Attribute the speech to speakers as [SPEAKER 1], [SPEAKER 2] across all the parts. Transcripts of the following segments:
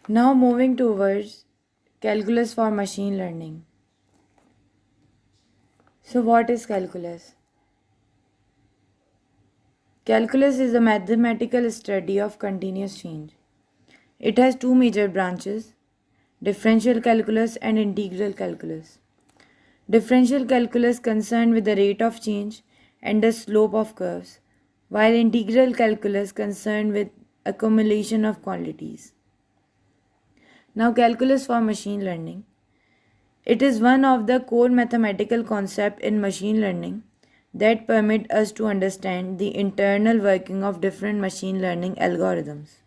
[SPEAKER 1] Now moving towards calculus for machine learning. So what is calculus? Calculus is a mathematical study of continuous change. It has two major branches, differential calculus and integral calculus. Differential calculus concerned with the rate of change and the slope of curves, while integral calculus concerned with accumulation of quantities. Now calculus for machine learning. It is one of the core mathematical concepts in machine learning that permit us to understand the internal working of different machine learning algorithms.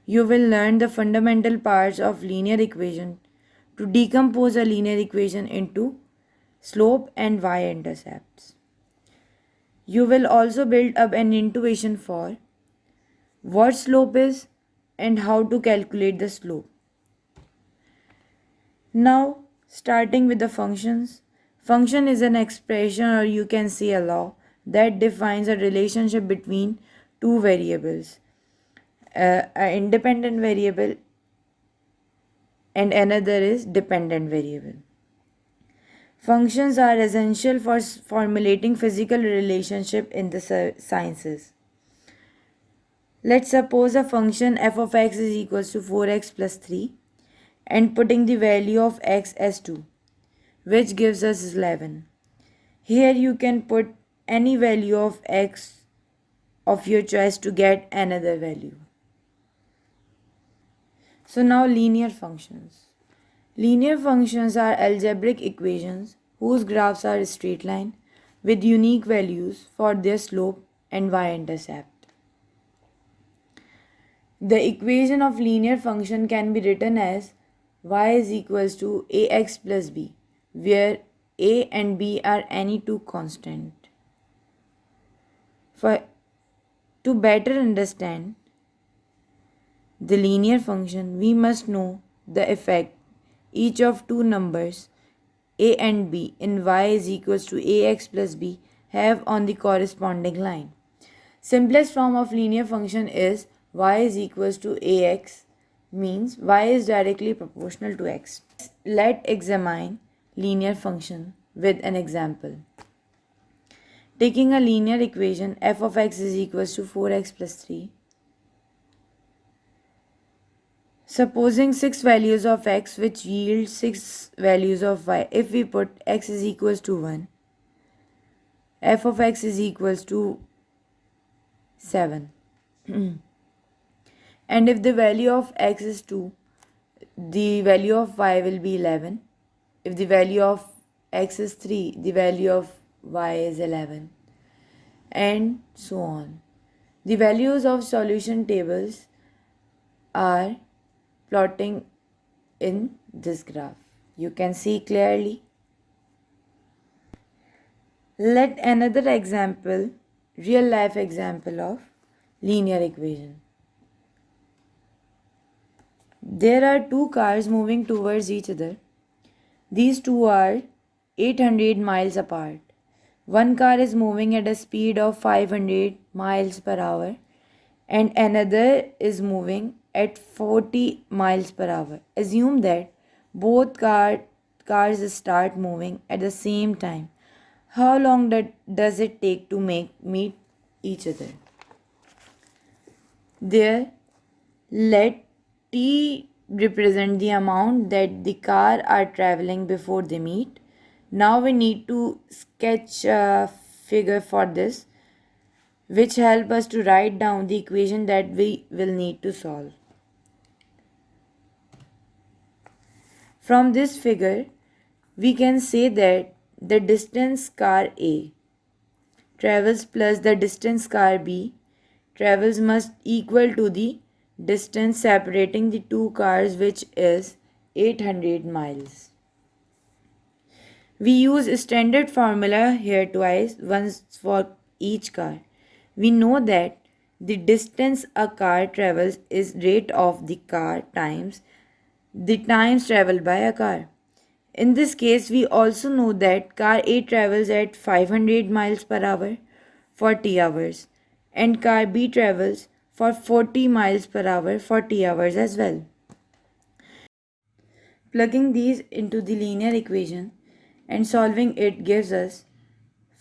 [SPEAKER 1] You will learn the fundamental parts of linear equation to decompose a linear equation into slope and y-intercepts. You will also build up an intuition for what slope is and how to calculate the slope. Now, starting with the functions. Function is an expression, or you can say a law, that defines a relationship between two variables, an independent variable and another is dependent variable. Functions are essential for formulating physical relationship in the sciences. Let's suppose a function f of x is equals to 4x plus 3 and putting the value of x as 2, which gives us 11. Here you can put any value of x of your choice to get another value. So now linear functions. Linear functions are algebraic equations whose graphs are a straight line with unique values for their slope and y-intercept. The equation of linear function can be written as y is equals to ax plus b, where a and b are any two constants. To better understand the linear function, we must know the effect each of two numbers a and b in y is equals to ax plus b have on the corresponding line. Simplest form of linear function is y is equals to ax, means y is directly proportional to x. Let's examine linear function with an example. Taking a linear equation f of x is equals to 4x plus 3. Supposing 6 values of x which yield 6 values of y. If we put x is equals to 1, f of x is equals to 7. And if the value of x is 2, the value of y will be 11. If the value of x is 3, the value of y is 11. And so on. The values of solution tables are plotting in this graph. You can see clearly. Let another example, real life example of linear equation. There are two cars moving towards each other. These two are 800 miles apart. One car is moving at a speed of 500 miles per hour and another is moving at 40 miles per hour. Assume that both cars start moving at the same time. How long does it take to meet each other? There, let t represent the amount that the car are traveling before they meet. Now we need to sketch a figure for this, which help us to write down the equation that we will need to solve. From this figure, we can say that the distance car A travels plus the distance car B travels must equal to the distance separating the two cars, which is 800 miles. We use a standard formula here twice, once for each car. We know that the distance a car travels is rate of the car times the times traveled by a car. In this case, we also know that car A travels at 500 miles per hour for t hours and car B travels for 40 miles per hour for t hours as well. Plugging these into the linear equation and solving it gives us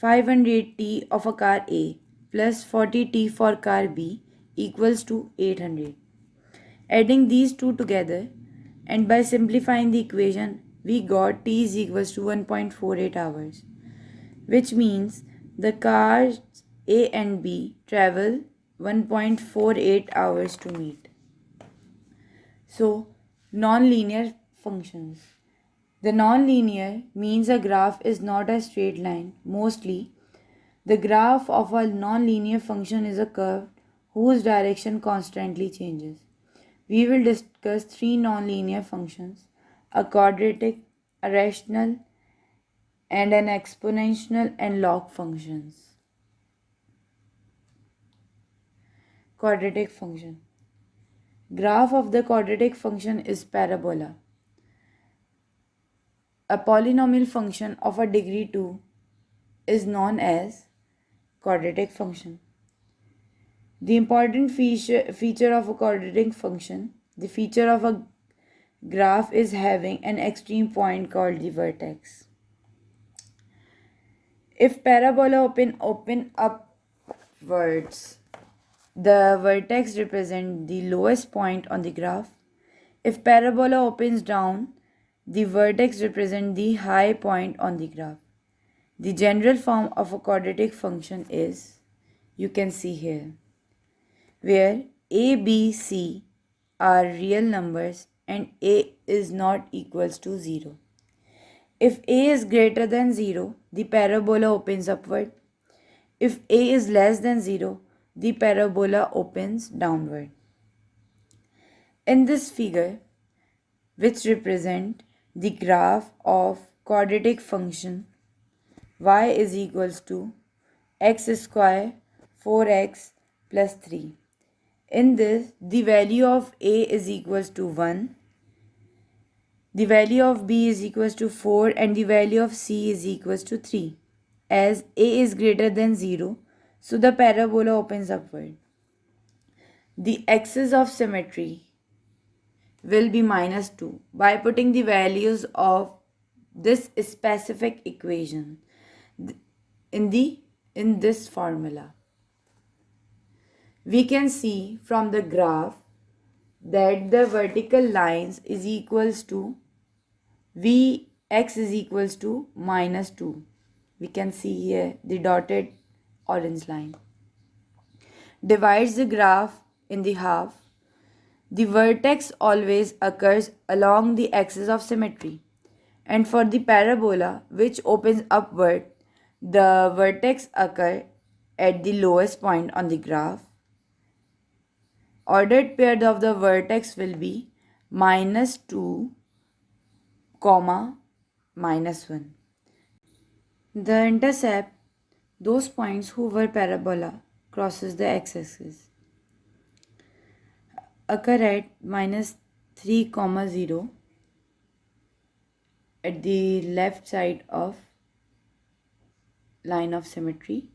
[SPEAKER 1] 500t of a car A plus 40t for car B equals to 800. Adding these two together and by simplifying the equation, we got t is equals to 1.48 hours, which means the cars A and B travel 1.48 hours to meet. So, nonlinear functions. The nonlinear means a graph is not a straight line. Mostly, the graph of a nonlinear function is a curve whose direction constantly changes. We will discuss three nonlinear functions: a quadratic, a rational, and an exponential and log functions. Quadratic function. Graph of the quadratic function is parabola. A polynomial function of a degree 2 is known as quadratic function. The important feature of a quadratic function, the feature of a graph, is having an extreme point called the vertex. If parabola open upwards, the vertex represents the lowest point on the graph. If parabola opens down, the vertex represents the high point on the graph. The general form of a quadratic function is, you can see here, where a, b, c are real numbers and a is not equals to 0. If a is greater than 0, the parabola opens upward. If a is less than 0, the parabola opens downward. In this figure, which represent the graph of quadratic function, y is equals to x square 4x plus 3. In this, the value of a is equals to 1, the value of b is equals to 4, and the value of c is equals to 3. As a is greater than 0, so the parabola opens upward. The axis of symmetry will be minus 2 by putting the values of this specific equation in this formula. We can see from the graph that the vertical lines is equals to Vx is equals to minus 2. We can see here the dotted orange line divides the graph in the half. The vertex always occurs along the axis of symmetry, and for the parabola which opens upward, the vertex occurs at the lowest point on the graph. Ordered pair of the vertex will be minus 2, comma, minus 1. The intercept, those points whose parabola crosses the x-axis, occur at minus 3, 0 at the left side of line of symmetry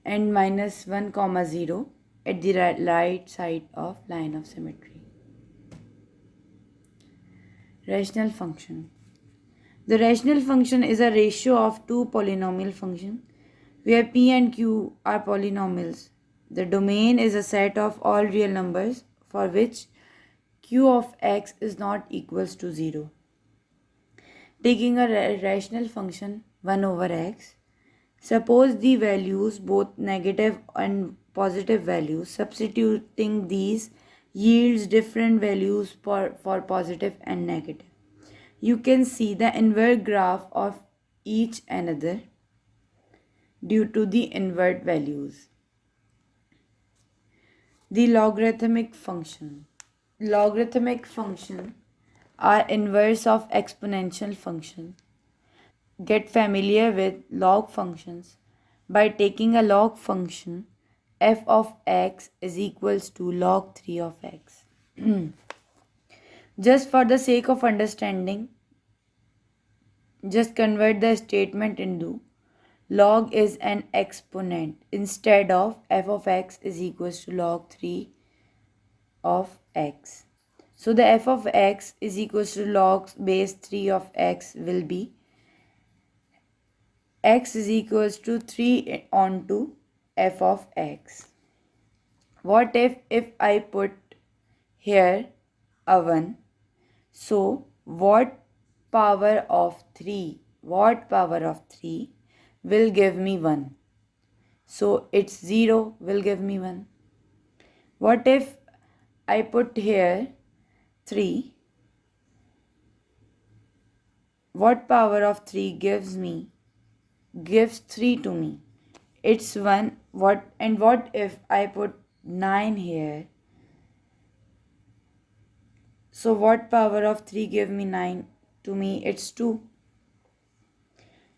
[SPEAKER 1] and minus 1, 0 at the right side of line of symmetry. Rational function. The rational function is a ratio of two polynomial functions where p and q are polynomials. The domain is a set of all real numbers for which q of x is not equals to 0. Taking a rational function 1 over x, suppose the values both negative and positive values. Substituting these yields different values for positive and negative. You can see the invert graph of each another due to the invert values. The logarithmic function. Logarithmic function are inverse of exponential function. Get familiar with log functions by taking a log function f of x is equals to log 3 of x. Just for the sake of understanding, just convert the statement into log is an exponent instead of f of x is equals to log 3 of x. So the f of x is equals to log base 3 of x will be x is equals to 3 onto f of x. What if I put here a 1? So what power of 3 will give me 1? So it's 0 will give me 1. What if I put here 3? What power of 3 gives 3 to me? It's 1. What if I put 9 here? So what power of 3 give me 9 to me? It's 2.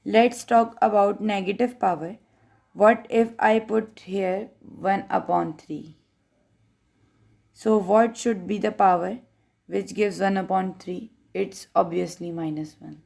[SPEAKER 1] Let's talk about negative power. What if I put here 1 upon 3? So what should be the power which gives 1 upon 3? It's obviously minus 1.